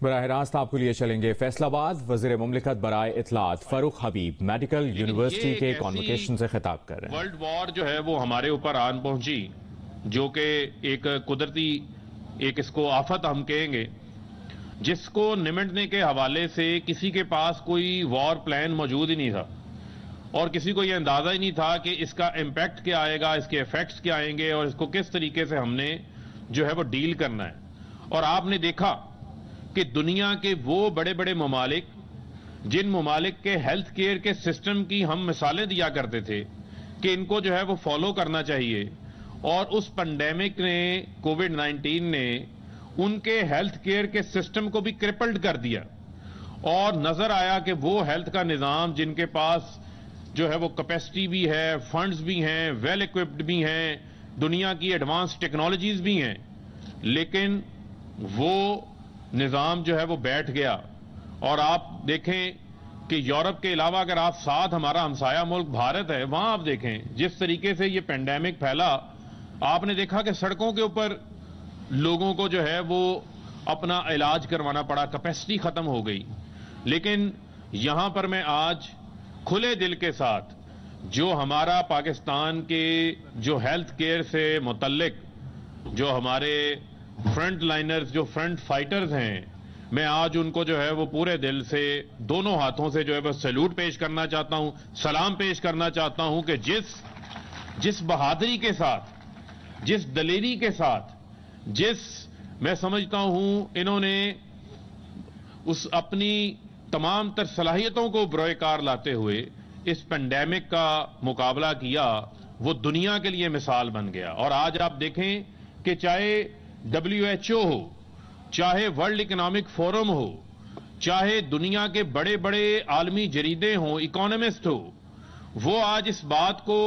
براہ راست آپ کو لیے چلیں گے فیصل آباد۔ وزیر مملکت برائے اطلاعات فاروق حبیب میڈیکل یونیورسٹی کے کانوکیشن سے خطاب کر رہے ہیں۔ ورلڈ وار جو ہے وہ ہمارے اوپر آن پہنچی، جو کہ ایک قدرتی اس کو آفت ہم کہیں گے، جس کو نمٹنے کے حوالے سے کسی کے پاس کوئی وار پلان موجود ہی نہیں تھا، اور کسی کو یہ اندازہ ہی نہیں تھا کہ اس کا امپیکٹ کیا آئے گا، اس کے ایفیکٹس کیا آئیں گے، اور اس کو کس طریقے سے ہم نے جو ہے وہ ڈیل کرنا ہے۔ اور آپ نے دیکھا کہ دنیا کے وہ بڑے بڑے ممالک جن ممالک کے ہیلتھ کیئر کے سسٹم کی ہم مثالیں دیا کرتے تھے کہ ان کو جو ہے وہ فالو کرنا چاہیے، اور اس پینڈیمک نے، کووڈ-19 نے ان کے ہیلتھ کیئر کے سسٹم کو بھی کرپلڈ کر دیا، اور نظر آیا کہ وہ ہیلتھ کا نظام جن کے پاس جو ہے وہ کیپیسٹی بھی ہے، فنڈز بھی ہیں، ویل ایکوپڈ بھی ہیں، دنیا کی ایڈوانس ٹیکنالوجیز بھی ہیں، لیکن وہ نظام جو ہے وہ بیٹھ گیا۔ اور آپ دیکھیں کہ یورپ کے علاوہ اگر آپ ساتھ ہمارا ہمسایہ ملک بھارت ہے، وہاں آپ دیکھیں جس طریقے سے یہ پینڈیمک پھیلا، آپ نے دیکھا کہ سڑکوں کے اوپر لوگوں کو جو ہے وہ اپنا علاج کروانا پڑا، کیپیسٹی ختم ہو گئی۔ لیکن یہاں پر میں آج کھلے دل کے ساتھ جو ہمارا پاکستان کے جو ہیلتھ کیئر سے متعلق جو ہمارے فرنٹ لائنرز، جو فرنٹ فائٹرز ہیں، میں آج ان کو جو ہے وہ پورے دل سے دونوں ہاتھوں سے جو ہے وہ سیلوٹ پیش کرنا چاہتا ہوں، سلام پیش کرنا چاہتا ہوں کہ جس بہادری کے ساتھ، جس دلیری کے ساتھ، میں سمجھتا ہوں انہوں نے اس اپنی تمام تر صلاحیتوں کو بروئے کار لاتے ہوئے اس پینڈیمک کا مقابلہ کیا، وہ دنیا کے لیے مثال بن گیا۔ اور آج آپ دیکھیں کہ چاہے WHO ہو، چاہے ورلڈ اکنامک فورم ہو، چاہے دنیا کے بڑے بڑے عالمی جریدے ہوں، اکانومسٹ ہو، وہ آج اس بات کو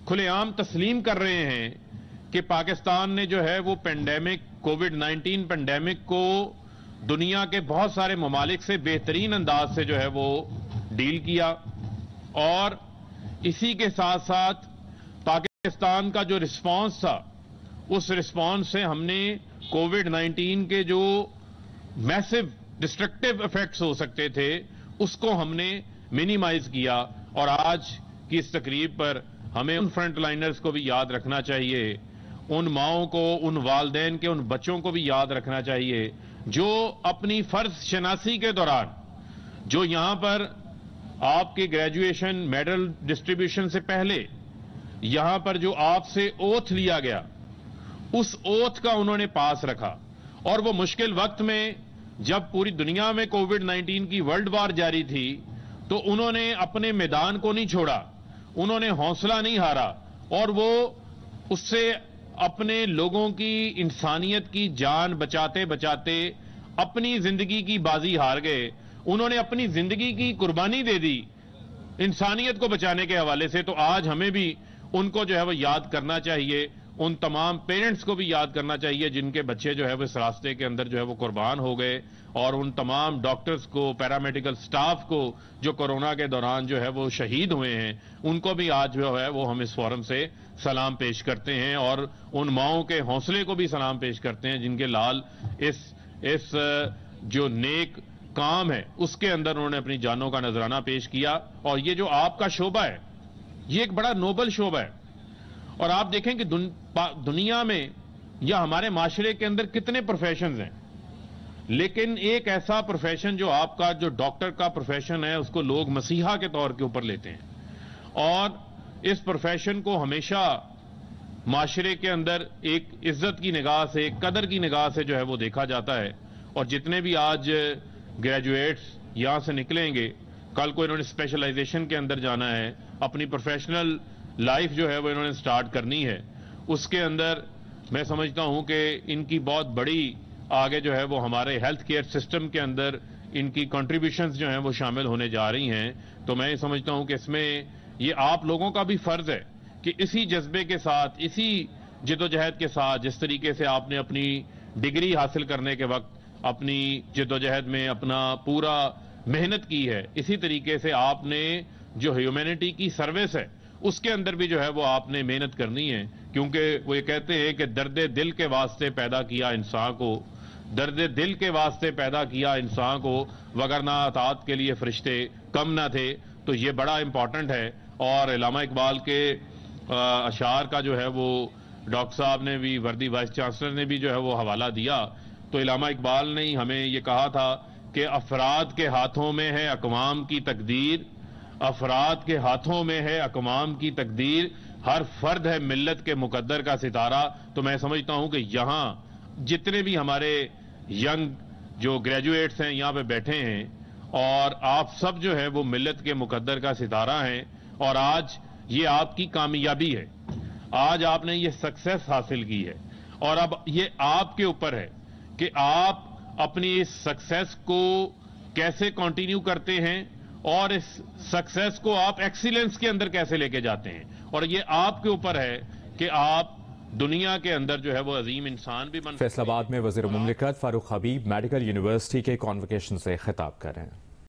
کھلے عام تسلیم کر رہے ہیں کہ پاکستان نے جو ہے وہ کووڈ-19 پینڈیمک کو دنیا کے بہت سارے ممالک سے بہترین انداز سے جو ہے وہ ڈیل کیا۔ اور اسی کے ساتھ ساتھ پاکستان کا جو رسپانس تھا، اس رسپانس سے ہم نے کووڈ-19 کے جو میسو ڈسٹرکٹیو ایفیکٹس ہو سکتے تھے اس کو ہم نے منیمائز کیا۔ اور آج کی اس تقریب پر ہمیں ان فرنٹ لائنرز کو بھی یاد رکھنا چاہیے، ان ماؤں کو، ان والدین کے، ان بچوں کو بھی یاد رکھنا چاہیے جو اپنی فرض شناسی کے دوران، جو یہاں پر آپ کی گریجویشن میڈل ڈسٹریبیوشن سے پہلے یہاں پر جو آپ سے اوتھ لیا گیا، اس اوتھ کا انہوں نے پاس رکھا، اور وہ مشکل وقت میں جب پوری دنیا میں کووڈ-19 کی ورلڈ وار جاری تھی تو انہوں نے اپنے میدان کو نہیں چھوڑا، انہوں نے حوصلہ نہیں ہارا، اور وہ اس سے اپنے لوگوں کی انسانیت کی جان بچاتے بچاتے اپنی زندگی کی بازی ہار گئے۔ انہوں نے اپنی زندگی کی قربانی دے دی انسانیت کو بچانے کے حوالے سے۔ تو آج ہمیں بھی ان کو جو ہے وہ یاد کرنا چاہیے، ان تمام پیرنٹس کو بھی یاد کرنا چاہیے جن کے بچے جو ہے وہ اس راستے کے اندر جو ہے وہ قربان ہو گئے، اور ان تمام ڈاکٹرز کو، پیرامیڈیکل سٹاف کو جو کورونا کے دوران جو ہے وہ شہید ہوئے ہیں، ان کو بھی آج جو ہے وہ ہم اس فورم سے سلام پیش کرتے ہیں، اور ان ماؤں کے حوصلے کو بھی سلام پیش کرتے ہیں جن کے لال اس جو نیک کام ہے اس کے اندر انہوں نے اپنی جانوں کا نذرانہ پیش کیا۔ اور یہ جو آپ کا شعبہ ہے، یہ ایک بڑا نوبل شعبہ ہے، اور آپ دیکھیں کہ دنیا میں یا ہمارے معاشرے کے اندر کتنے پروفیشنز ہیں، لیکن ایک ایسا پروفیشن جو آپ کا جو ڈاکٹر کا پروفیشن ہے، اس کو لوگ مسیحا کے طور کے اوپر لیتے ہیں، اور اس پروفیشن کو ہمیشہ معاشرے کے اندر ایک عزت کی نگاہ سے، ایک قدر کی نگاہ سے جو ہے وہ دیکھا جاتا ہے۔ اور جتنے بھی آج گریجویٹس یہاں سے نکلیں گے، کل کو انہوں نے اسپیشلائزیشن کے اندر جانا ہے، اپنی پروفیشنل لائف جو ہے وہ انہوں نے سٹارٹ کرنی ہے، اس کے اندر میں سمجھتا ہوں کہ ان کی بہت بڑی آگے جو ہے وہ ہمارے ہیلتھ کیئر سسٹم کے اندر ان کی کنٹریبیوشنز جو ہیں وہ شامل ہونے جا رہی ہیں۔ تو میں سمجھتا ہوں کہ اس میں یہ آپ لوگوں کا بھی فرض ہے کہ اسی جذبے کے ساتھ، اسی جدوجہد کے ساتھ، جس طریقے سے آپ نے اپنی ڈگری حاصل کرنے کے وقت اپنی جدوجہد میں اپنا پورا محنت کی ہے، اسی طریقے سے آپ نے جو ہیومینٹی کی سروس ہے اس کے اندر بھی جو ہے وہ آپ نے محنت کرنی ہے، کیونکہ وہ یہ کہتے ہیں کہ درد دل کے واسطے پیدا کیا انسان کو، درد دل کے واسطے پیدا کیا انسان کو، وگرنہ اطاعت کے لیے فرشتے کم نہ تھے۔ تو یہ بڑا امپورٹنٹ ہے، اور علامہ اقبال کے اشعار کا جو ہے وہ ڈاکٹر صاحب نے بھی، وردی وائس چانسلر نے بھی جو ہے وہ حوالہ دیا۔ تو علامہ اقبال نے ہمیں یہ کہا تھا کہ افراد کے ہاتھوں میں ہے اقوام کی تقدیر، افراد کے ہاتھوں میں ہے اقوام کی تقدیر، ہر فرد ہے ملت کے مقدر کا ستارہ۔ تو میں سمجھتا ہوں کہ یہاں جتنے بھی ہمارے ینگ جو گریجویٹس ہیں یہاں پہ بیٹھے ہیں، اور آپ سب جو ہے وہ ملت کے مقدر کا ستارہ ہیں، اور آج یہ آپ کی کامیابی ہے، آج آپ نے یہ سکسیس حاصل کی ہے، اور اب یہ آپ کے اوپر ہے کہ آپ اپنی اس سکسیس کو کیسے کنٹینیو کرتے ہیں، اور اس سکسیس کو آپ ایکسیلنس کے اندر کیسے لے کے جاتے ہیں، اور یہ آپ کے اوپر ہے کہ آپ دنیا کے اندر جو ہے وہ عظیم انسان بھی بن۔ فیصل آباد میں وزیر مملکت فاروق حبیب میڈیکل یونیورسٹی کے کانوکیشن سے خطاب کر رہے ہیں۔